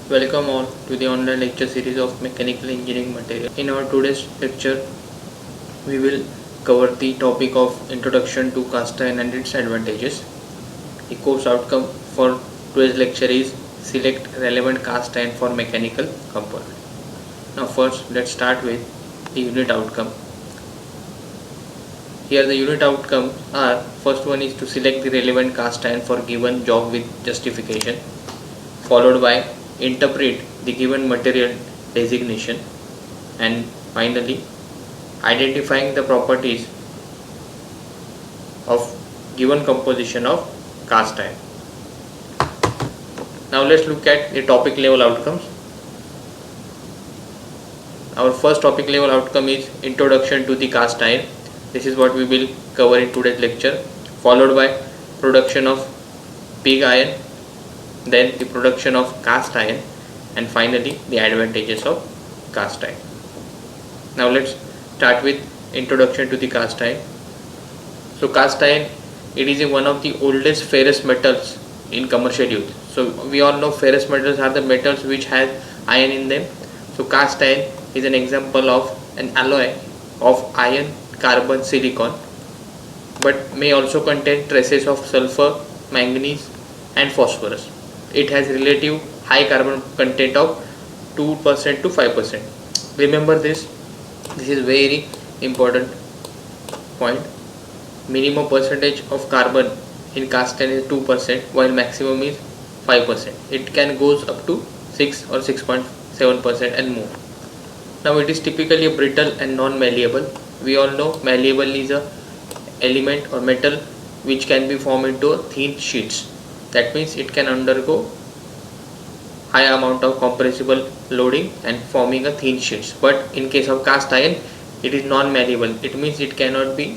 Welcome all to the online lecture series of Mechanical Engineering Material. In our today's lecture, we will cover the topic of Introduction to Cast Iron and its advantages. The course outcome for today's lecture is select relevant cast iron for mechanical component. Now first let's start with the unit outcome. Here the unit outcomes are, first one is to select the relevant cast iron for given job with justification, followed by interpret the given material designation, and finally identifying the properties of given composition of cast iron. Now let's look at the topic level outcomes. Our first topic level outcome is introduction to the cast iron. This is what we will cover in today's lecture, followed by production of pig iron, then the production of cast iron, and finally the advantages of cast iron. Now let's start with introduction to the cast iron. So cast iron, it is one of the oldest ferrous metals in commercial use. So we all know ferrous metals are the metals which has iron in them. So cast iron is an example of an alloy of iron, carbon, silicon, but may also contain traces of sulfur, manganese and phosphorus. It has relative high carbon content of 2% to 5%. Remember this is very important point. Minimum percentage of carbon in cast iron is 2%, while maximum is 5%. It can goes up to 6 or 6.7% and more. Now it is typically a brittle and non-malleable. We all know malleable is a element or metal which can be formed into thin sheets. That means it can undergo high amount of compressible loading and forming a thin sheets. But in case of cast iron, it is non-malleable. It means it cannot be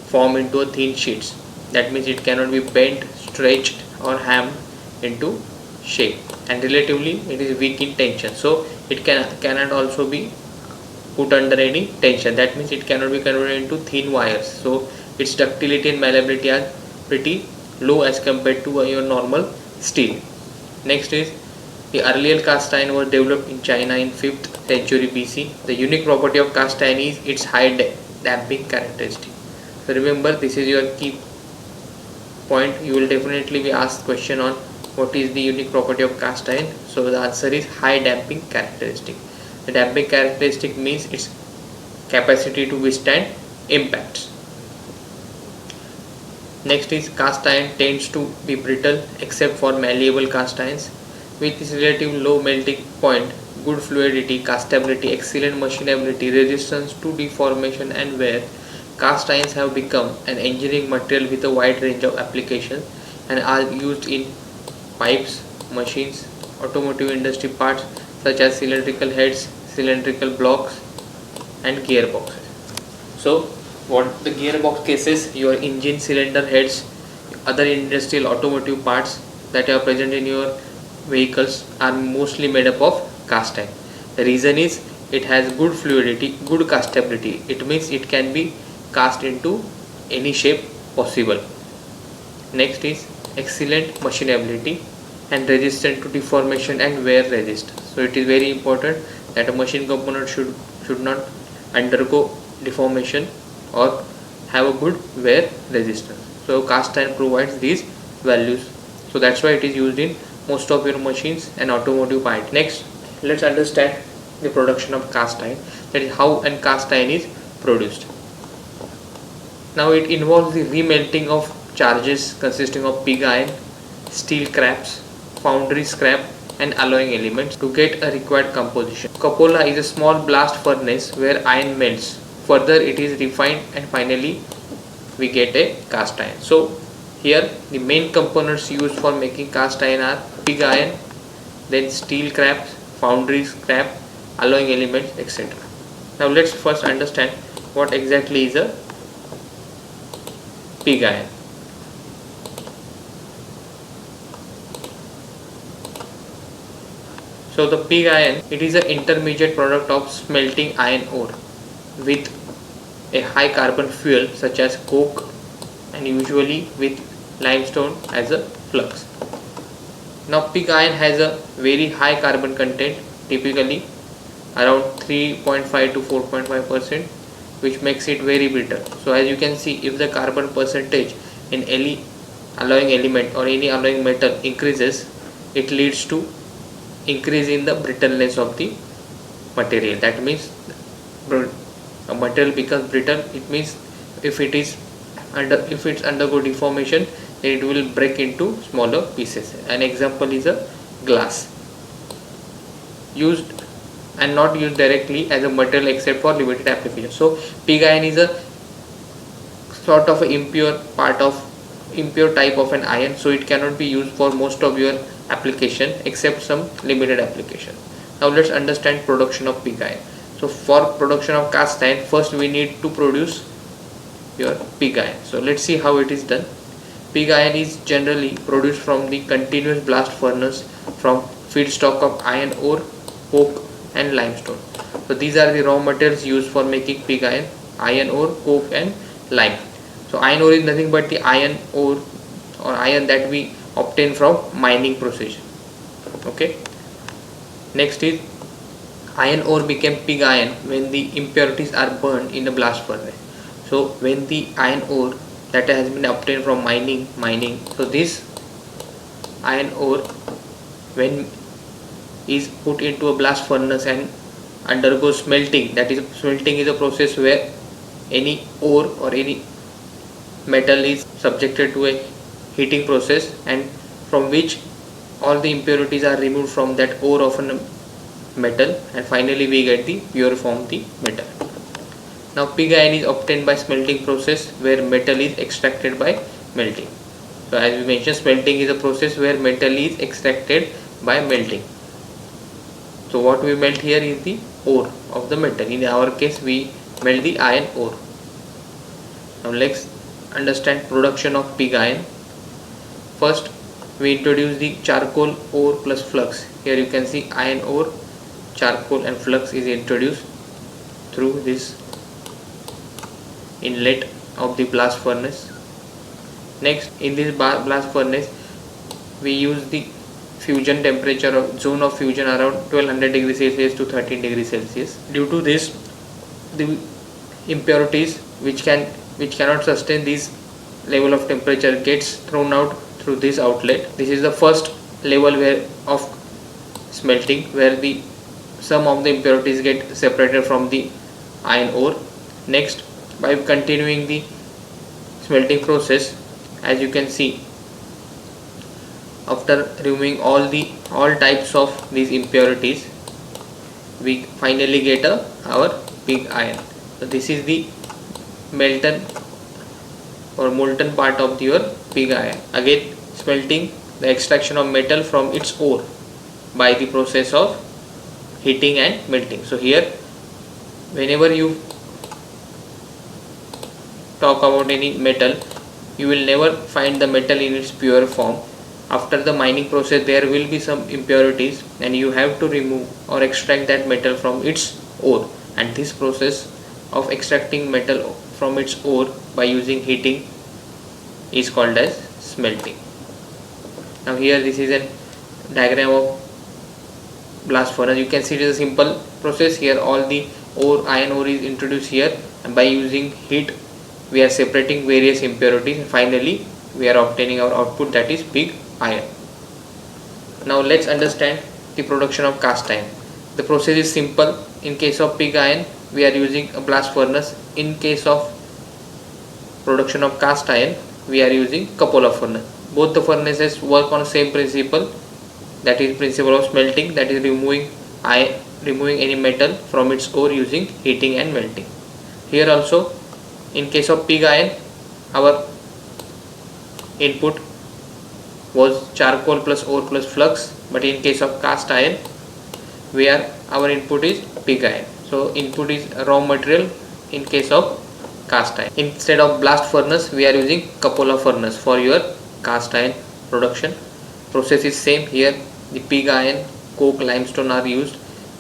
formed into a thin sheets. That means it cannot be bent, stretched or hammered into shape, and relatively it is weak in tension. So it cannot also be put under any tension. That means it cannot be converted into thin wires. So its ductility and malleability are pretty low as compared to your normal steel. Next is the earlier cast iron was developed in China in 5th century BC. The unique property of cast iron is its high damping characteristic. So remember, this is your key point. You will definitely be asked question on what is the unique property of cast iron. So the answer is high damping characteristic. The damping characteristic means its capacity to withstand impacts. Next is cast iron tends to be brittle except for malleable cast irons. With its relative low melting point, good fluidity, castability, excellent machinability, resistance to deformation and wear, cast irons have become an engineering material with a wide range of applications and are used in pipes, machines, automotive industry parts such as cylindrical heads, cylindrical blocks and gearboxes. So what the gearbox cases, your engine cylinder heads, other industrial automotive parts that are present in your vehicles are mostly made up of cast iron. The reason is it has good fluidity, good castability. It means it can be cast into any shape possible. Next is excellent machinability and resistant to deformation and wear resistance. So it is very important that a machine component should not undergo deformation or have a good wear resistance. So cast iron provides these values. So that's why it is used in most of your machines and automotive parts. Next, let's understand the production of cast iron, that is how an cast iron is produced. Now it involves the remelting of charges consisting of pig iron, steel scraps, foundry scrap and alloying elements to get a required composition. Cupola is a small blast furnace where iron melts. Further it is refined and finally we get a cast iron. So here the main components used for making cast iron are pig iron, then steel scraps, foundry scrap, alloying elements, etc. Now let's first understand what exactly is a pig iron. So the pig iron, it is an intermediate product of smelting iron ore with a high carbon fuel such as coke and usually with limestone as a flux. Now pig iron has a very high carbon content, typically around 3.5 to 4.5%, which makes it very brittle. So as you can see, if the carbon percentage in any alloying element or any alloying metal increases, it leads to increase in the brittleness of the material. That means a material becomes brittle. It means if it's undergo deformation, then it will break into smaller pieces. An example is a glass, used and not used directly as a material except for limited application. So pig iron is a sort of impure type of an iron, so it cannot be used for most of your application except some limited application. Now let's understand production of pig iron. So for production of cast iron, first we need to produce your pig iron. So let's see how it is done. Pig iron is generally produced from the continuous blast furnace from feedstock of iron ore, coke and limestone. So these are the raw materials used for making pig iron ore, coke and lime. So iron ore is nothing but the iron ore or iron that we obtain from mining process. Okay. Next is iron ore became pig iron when the impurities are burned in a blast furnace. So when the iron ore that has been obtained from mining, so this iron ore, when is put into a blast furnace and undergoes smelting, that is, smelting is a process where any ore or any metal is subjected to a heating process, and from which all the impurities are removed from that ore of a metal, and finally we get the pure form of the metal. Now pig iron is obtained by smelting process where metal is extracted by melting. So as we mentioned, smelting is a process where metal is extracted by melting. So what we melt here is the ore of the metal. In our case we melt the iron ore. Now let's understand production of pig iron. First we introduce the charcoal ore plus flux. Here you can see iron ore, charcoal and flux is introduced through this inlet of the blast furnace. Next, in this blast furnace we use the fusion temperature of zone of fusion around 1200 degrees Celsius to 13 degrees Celsius. Due to this, the impurities which cannot sustain this level of temperature gets thrown out through this outlet. This is the first level of smelting, where the some of the impurities get separated from the iron ore. Next, by continuing the smelting process, as you can see, after removing all types of these impurities, we finally get our pig iron. So this is the molten part of your pig iron. Again, smelting, the extraction of metal from its ore by the process of heating and melting. So here, whenever you talk about any metal, you will never find the metal in its pure form. After the mining process, there will be some impurities and you have to remove or extract that metal from its ore, and this process of extracting metal from its ore by using heating is called as smelting. Now here this is a diagram of blast furnace. You can see it is a simple process. Here all the iron ore is introduced here, and by using heat we are separating various impurities, and finally we are obtaining our output, that is pig iron. Now let's understand the production of cast iron. The process is simple. In case of pig iron we are using a blast furnace. In case of production of cast iron we are using cupola furnace. Both the furnaces work on same principle, that is principle of smelting, that is removing any metal from its ore using heating and melting. Here also, in case of pig iron, our input was charcoal plus ore plus flux, but in case of cast iron, where our input is pig iron. So input is raw material in case of cast iron. Instead of blast furnace we are using cupola furnace for your cast iron production. Process is same. Here the pig iron, coke, limestone are used.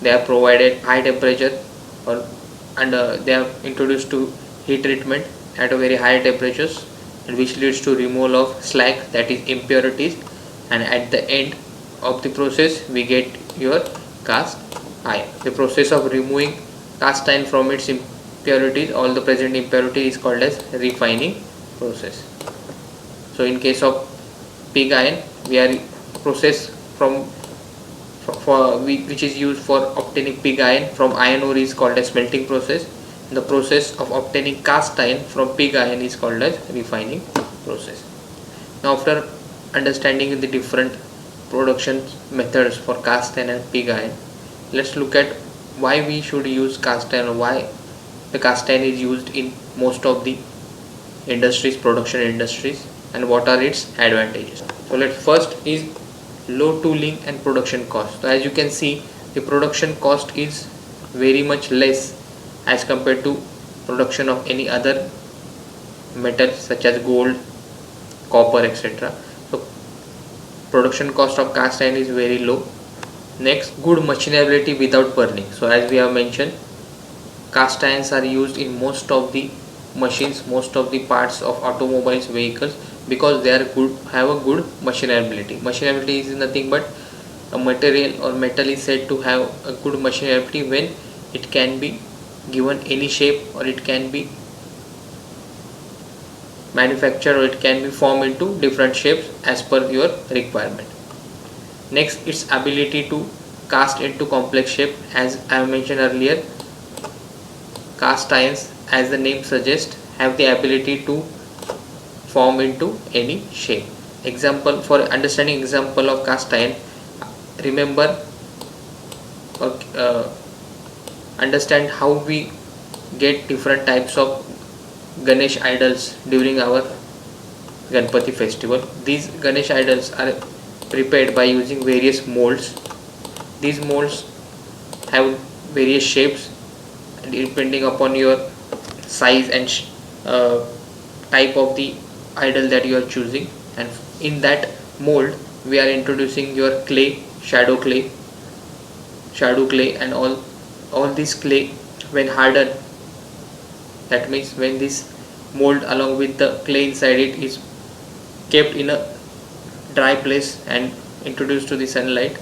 They are provided high temperature and they are introduced to heat treatment at a very high temperatures, and which leads to removal of slag, that is impurities, and at the end of the process we get your cast iron. The process of removing cast iron from its impurities, all the present impurity, is called as refining process. So in case of pig iron, we are process which is used for obtaining pig iron from iron ore is called as smelting process. The process of obtaining cast iron from pig iron is called as refining process. Now after understanding the different production methods for cast iron and pig iron, let's look at why we should use cast iron, why the cast iron is used in most of the industries, production industries, and what are its advantages. So let's first is low tooling and production cost. So as you can see, the production cost is very much less as compared to production of any other metals such as gold, copper, etc. So production cost of cast iron is very low. Next, good machinability without burning. So as we have mentioned, cast irons are used in most of the machines, most of the parts of automobiles, vehicles, because they are good, have a good machinability. Machinability is nothing but a material or metal is said to have a good machinability when it can be given any shape, or it can be manufactured, or it can be formed into different shapes as per your requirement. Next, its ability to cast into complex shape. As I mentioned earlier, cast irons, as the name suggests, have the ability to form into any shape. Example, for understanding example of cast iron, remember understand how we get different types of Ganesh idols during our Ganpati festival. These Ganesh idols are prepared by using various molds. These molds have various shapes depending upon your size and type of the idol that you are choosing, and in that mold we are introducing your clay, shadow clay, and all this clay when hardened, that means when this mold along with the clay inside it is kept in a dry place and introduced to the sunlight,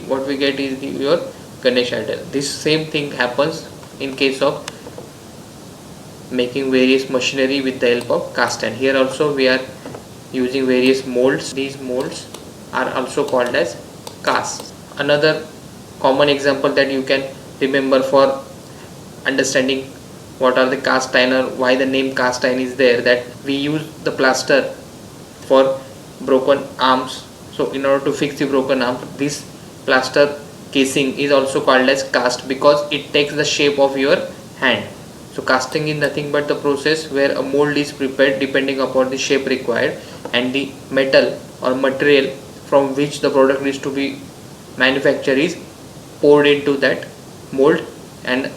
what we get is your Ganesh idol. This same thing happens in case of making various machinery with the help of cast iron. Here also we are using various molds. These molds are also called as casts. Another common example that you can remember for understanding what are the cast iron or why the name cast iron is there, that we use the plaster for broken arms. So in order to fix the broken arm, this plaster casing is also called as cast because it takes the shape of your hand. So casting is nothing but the process where a mold is prepared depending upon the shape required, and the metal or material from which the product is to be manufactured is poured into that mold, and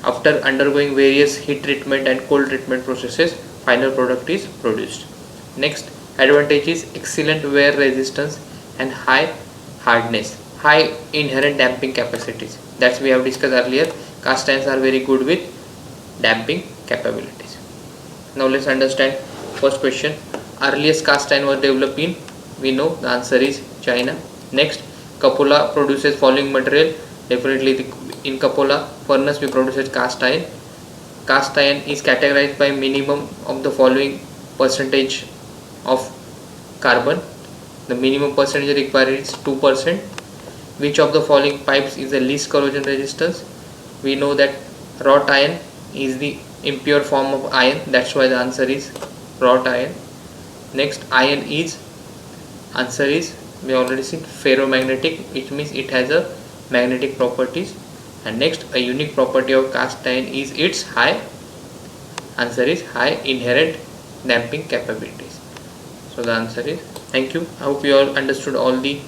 after undergoing various heat treatment and cold treatment processes, final product is produced. Next advantage is excellent wear resistance and high hardness, high inherent damping capacities. That we have discussed earlier. Cast irons are very good with damping capabilities. Now let's understand first question. Earliest cast iron was developed in, we know the answer is China. Next, cupola produces following material. Definitely in cupola furnace we produces cast iron. Cast iron is categorized by minimum of the following percentage of carbon. The minimum percentage required is 2%. Which of the following pipes is the least corrosion resistance? We know that wrought iron is the impure form of iron, that's why the answer is wrought iron. Next, iron is, answer is, we already seen, ferromagnetic, which means it has a magnetic properties. And next, a unique property of cast iron is its high, answer is high inherent damping capabilities. So the answer is, thank you. I hope you all understood all the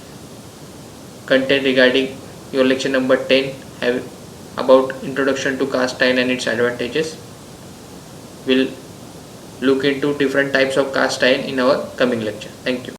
content regarding your lecture number 10 about introduction to cast iron and its advantages. We'll look into different types of cast iron in our coming lecture. Thank you.